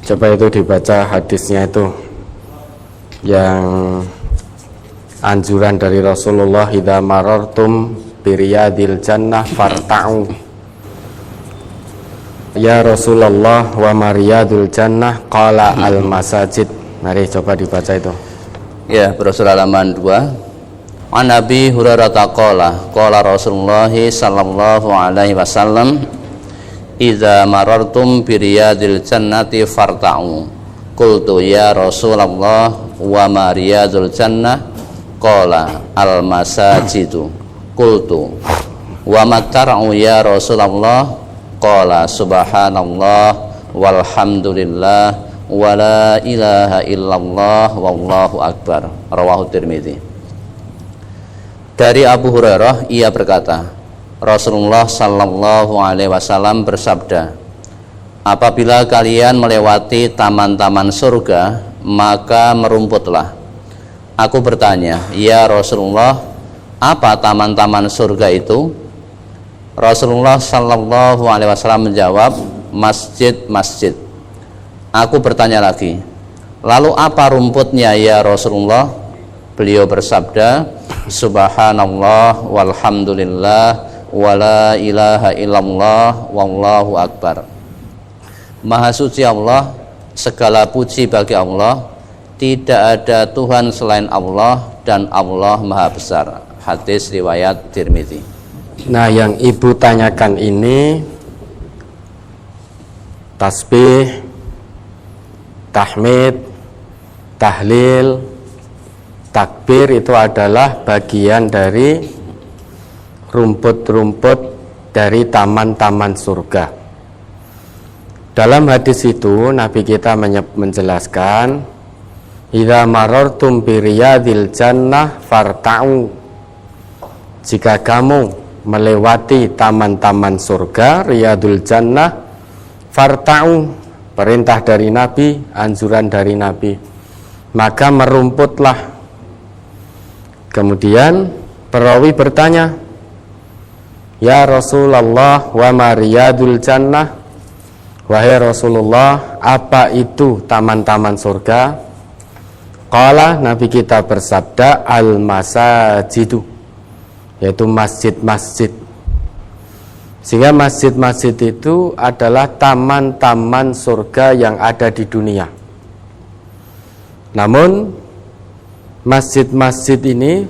Coba itu dibaca hadisnya itu yang anjuran dari Rasulullah, idza marartum biriyadil jannah farta'u. Ya Rasulullah, wa mariyadul jannah, qala al masajid. Mari coba dibaca itu. Ya, brosur halaman 2. An Nabi Hurairah qala Rasulullah sallallahu alaihi wasallam, idza marartum biriyadil jannati farta'u. Qultu ya Rasulullah, wa ma riyadul jannah? Qala al masajidu. Qultu wa matar'u ya Rasulullah? Qala subhanallah walhamdulillah wa la ilaha illallah wallahu akbar. Rawahu Tirmidzi. Dari Abu Hurairah, ia berkata, Rasulullah sallallahu alaihi wasallam bersabda, apabila kalian melewati taman-taman surga, maka merumputlah. Aku bertanya, ya Rasulullah, apa taman-taman surga itu? Rasulullah sallallahu alaihi wasallam menjawab, masjid-masjid. Aku bertanya lagi, lalu apa rumputnya ya Rasulullah? Beliau bersabda, subhanallah walhamdulillah wa la ilaha illallah wallahu akbar. Maha suci Allah, segala puji bagi Allah, tidak ada Tuhan selain Allah, dan Allah maha besar. Hadis riwayat Tirmidzi. Nah, yang ibu tanyakan ini tasbih, tahmid, tahlil, takbir itu adalah bagian dari rumput-rumput dari taman-taman surga. Dalam hadis itu Nabi kita menjelaskan, idza marartum biriyadil jannah farta'u. Jika kamu melewati taman-taman surga, riyadul jannah, farta'u, perintah dari Nabi, anjuran dari Nabi, maka merumputlah. Kemudian perawi bertanya, ya Rasulullah, wa ma riyadul jannah? Wahai Rasulullah, apa itu taman-taman surga? Qala, Nabi kita bersabda, al masajidu, yaitu masjid-masjid. Sehingga masjid-masjid itu adalah taman-taman surga yang ada di dunia. Namun masjid-masjid ini,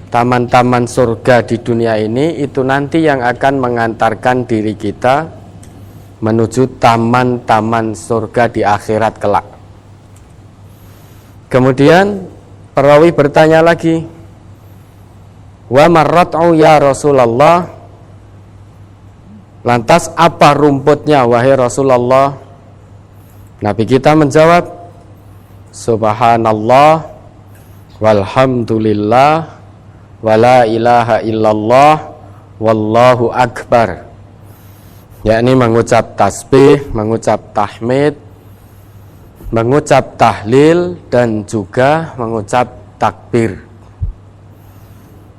taman-taman surga di dunia ini, itu nanti yang akan mengantarkan diri kita menuju taman-taman surga di akhirat kelak. Kemudian perawi bertanya lagi, wa marrat'u ya Rasulullah, lantas apa rumputnya wahai Rasulullah? Nabi kita menjawab, subhanallah walhamdulillah wa la ilaha illallah wallahu akbar. Yakni mengucap tasbih, mengucap tahmid, mengucap tahlil, dan juga mengucap takbir.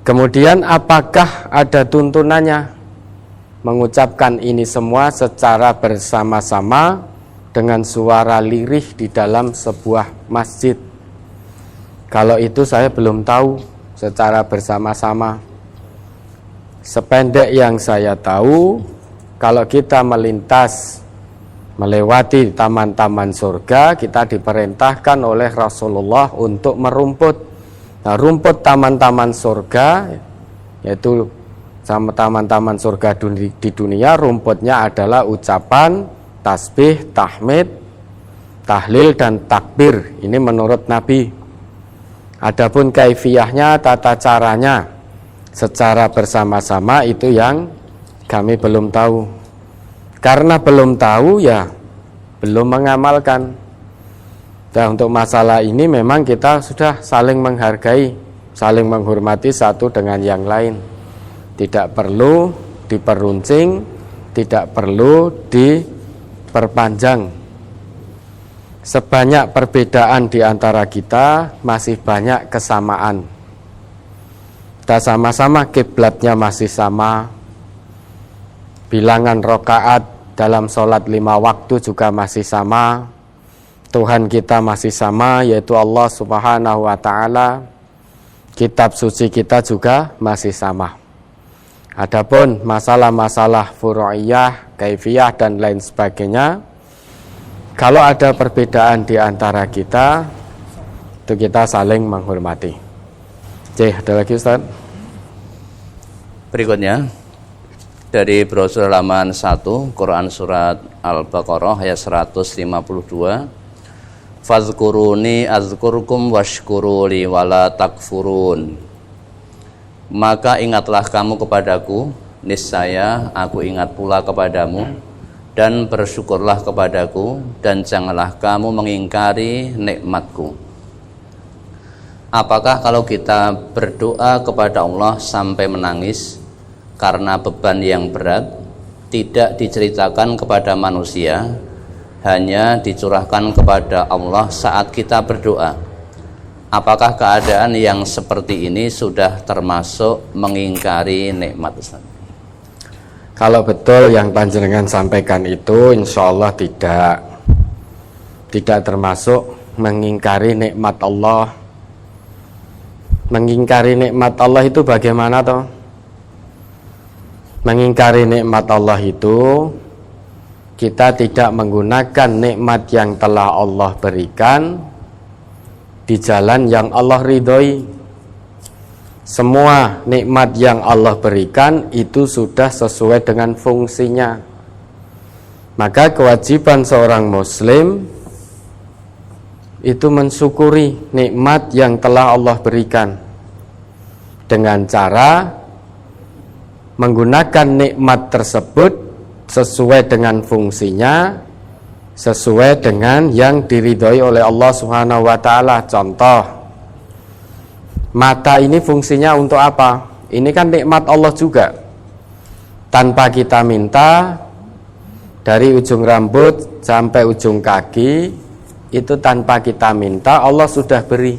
Kemudian apakah ada tuntunannya? Mengucapkan ini semua secara bersama-sama dengan suara lirih di dalam sebuah masjid. Kalau itu saya belum tahu secara bersama-sama. Sependek yang saya tahu, kalau kita melewati taman-taman surga, kita diperintahkan oleh Rasulullah untuk merumput. Nah, rumput taman-taman surga, yaitu sama taman-taman surga di dunia, rumputnya adalah ucapan tasbih, tahmid, tahlil, dan takbir. Ini menurut Nabi. Adapun kaifiyahnya, tata caranya secara bersama-sama, itu yang kami belum tahu. Karena belum tahu, ya belum mengamalkan. Dan untuk masalah ini memang kita sudah saling menghargai, saling menghormati satu dengan yang lain. Tidak perlu diperuncing, tidak perlu diperpanjang. Sebanyak perbedaan di antara kita, masih banyak kesamaan. Kita sama-sama kiblatnya masih sama, bilangan rakaat dalam sholat 5 waktu juga masih sama, Tuhan kita masih sama, yaitu Allah Subhanahu wa Ta'ala. Kitab suci kita juga masih sama. Adapun masalah-masalah furu'iyah, kaifiyah dan lain sebagainya, kalau ada perbedaan di antara kita, itu kita saling menghormati. Oke, ada lagi Ustaz? Berikutnya dari brosur halaman 1 Quran surat Al-Baqarah ayat 152. Fazkuruni azkurkum washkuruli wala takfurun. Maka ingatlah kamu kepadaku, niscaya aku ingat pula kepadamu, dan bersyukurlah kepadaku, dan janganlah kamu mengingkari nikmatku. Apakah kalau kita berdoa kepada Allah sampai menangis karena beban yang berat, tidak diceritakan kepada manusia, hanya dicurahkan kepada Allah saat kita berdoa? Apakah keadaan yang seperti ini sudah termasuk mengingkari nikmat, Ustaz? Kalau betul yang panjenengan sampaikan itu, insya Allah tidak termasuk mengingkari nikmat Allah. Mengingkari nikmat Allah itu bagaimana toh? Mengingkari nikmat Allah itu kita tidak menggunakan nikmat yang telah Allah berikan di jalan yang Allah ridhoi. Semua nikmat yang Allah berikan itu sudah sesuai dengan fungsinya. Maka kewajiban seorang muslim itu mensyukuri nikmat yang telah Allah berikan dengan cara menggunakan nikmat tersebut sesuai dengan fungsinya, sesuai dengan yang diridhoi oleh Allah Subhanahu wa Ta'ala. Contoh, mata ini fungsinya untuk apa? Ini kan nikmat Allah juga. Tanpa kita minta, dari ujung rambut sampai ujung kaki, itu tanpa kita minta Allah sudah beri.